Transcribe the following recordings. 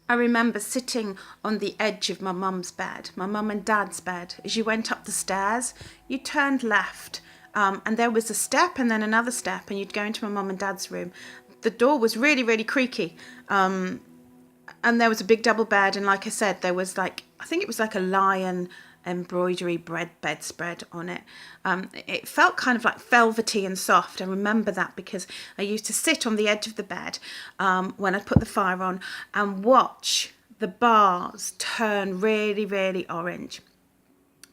I remember sitting on the edge of my mum's bed, my mum and dad's bed. As you went up the stairs, you turned left, and there was a step and then another step, and you'd go into my mum and dad's room. The door was really, really creaky, and there was a big double bed, and like I said, there was like, I think it was like a lion embroidery bedspread on it. It felt kind of like velvety and soft. I remember that because I used to sit on the edge of the bed when I put the fire on and watch the bars turn really, really orange.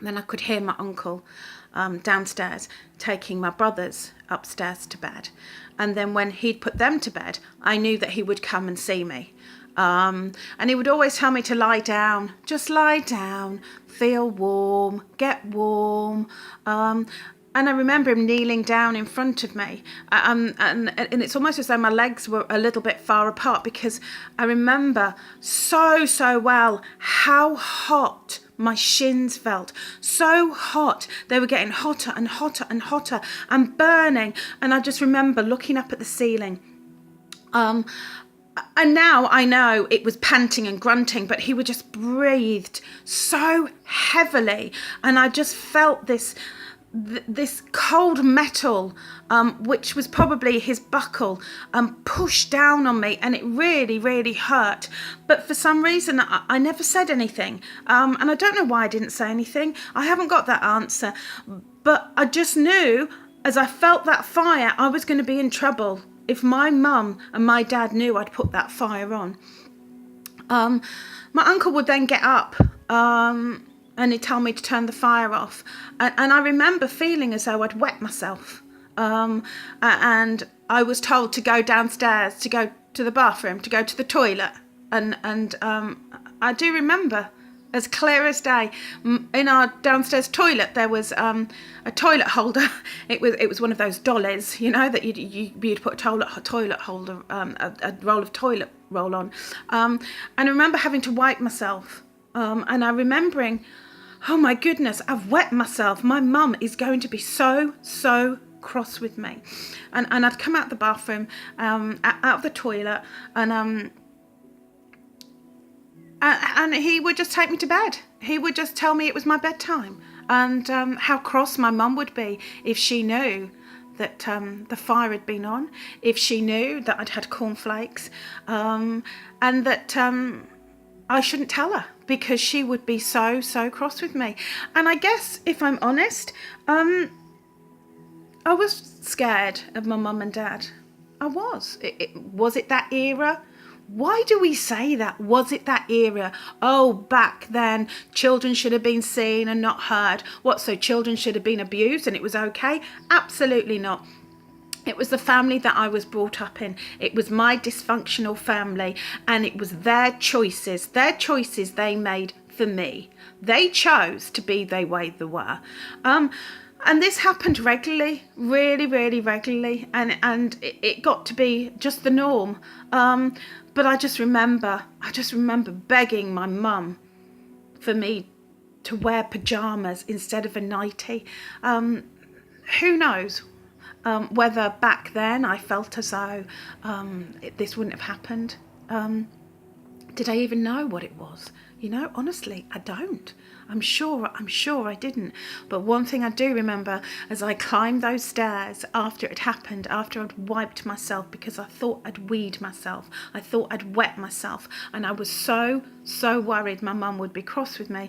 Then I could hear my uncle downstairs taking my brothers upstairs to bed. And then when he'd put them to bed, I knew that he would come and see me. And he would always tell me to lie down, just lie down, feel warm, get warm. And I remember him kneeling down in front of me. And it's almost as though my legs were a little bit far apart, because I remember so well how hot my shins felt. So hot. They were getting hotter and hotter and hotter and burning. And I just remember looking up at the ceiling. And now I know it was panting and grunting, but he would just breathed so heavily. And I just felt this cold metal, which was probably his buckle, pushed down on me, and it really, really hurt. But for some reason, I never said anything. And I don't know why I didn't say anything. I haven't got that answer. But I just knew, as I felt that fire, I was going to be in trouble if my mum and my dad knew I'd put that fire on. My uncle would then get up and he'd tell me to turn the fire off. And I remember feeling as though I'd wet myself. And I was told to go downstairs, to go to the bathroom, to go to the toilet. And I do remember, as clear as day, in our downstairs toilet there was a toilet holder. It was one of those dollies, you know, that you'd put a toilet holder, a roll of toilet roll on. And I remember having to wipe myself. And I remembering, oh my goodness, I've wet myself. My mum is going to be so cross with me. And I'd come out the bathroom, out of the toilet, and he would just take me to bed. He would just tell me it was my bedtime, and how cross my mum would be if she knew that the fire had been on, if she knew that I'd had cornflakes, and that I shouldn't tell her, because she would be so cross with me. And I guess, if I'm honest, I was scared of my mum and dad. I was. Was it that era? Why do we say that? Was it that era? Oh, back then, children should have been seen and not heard. What, so children should have been abused and it was okay? Absolutely not. It was the family that I was brought up in. It was my dysfunctional family, and it was their choices they made for me. They chose to be the way they were. And this happened regularly, really, really regularly, and it got to be just the norm. But I just remember begging my mum for me to wear pajamas instead of a nightie. Who knows whether back then I felt as though this wouldn't have happened. Did I even know what it was? You know, honestly, I don't. I'm sure I didn't. But one thing I do remember, as I climbed those stairs after it happened, after I'd wiped myself because I thought I'd weed myself, I thought I'd wet myself, and I was so worried my mum would be cross with me.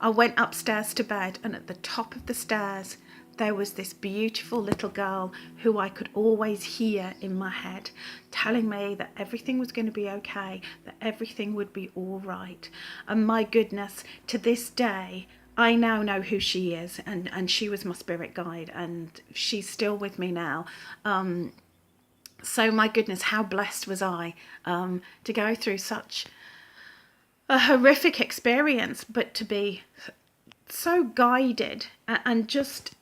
I went upstairs to bed, and at the top of the stairs there was this beautiful little girl who I could always hear in my head telling me that everything was going to be okay, that everything would be all right. And my goodness, to this day, I now know who she is, and she was my spirit guide, and she's still with me now. So my goodness, how blessed was I to go through such a horrific experience, but to be so guided and just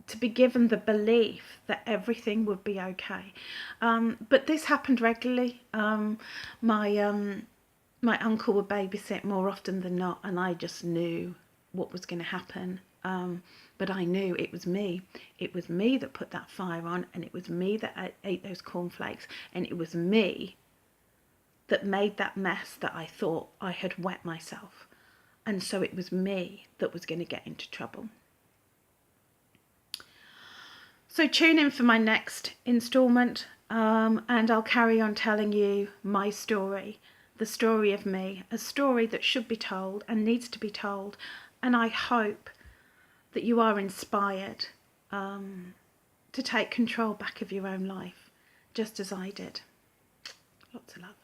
to be given the belief that everything would be okay. But this happened regularly. My uncle would babysit more often than not, and I just knew what was going to happen. But I knew it was me. It was me that put that fire on, and it was me that ate those cornflakes, and it was me that made that mess that I thought I had wet myself. And so it was me that was going to get into trouble. So tune in for my next instalment, and I'll carry on telling you my story, the story of me, a story that should be told and needs to be told. And I hope that you are inspired to take control back of your own life, just as I did. Lots of love.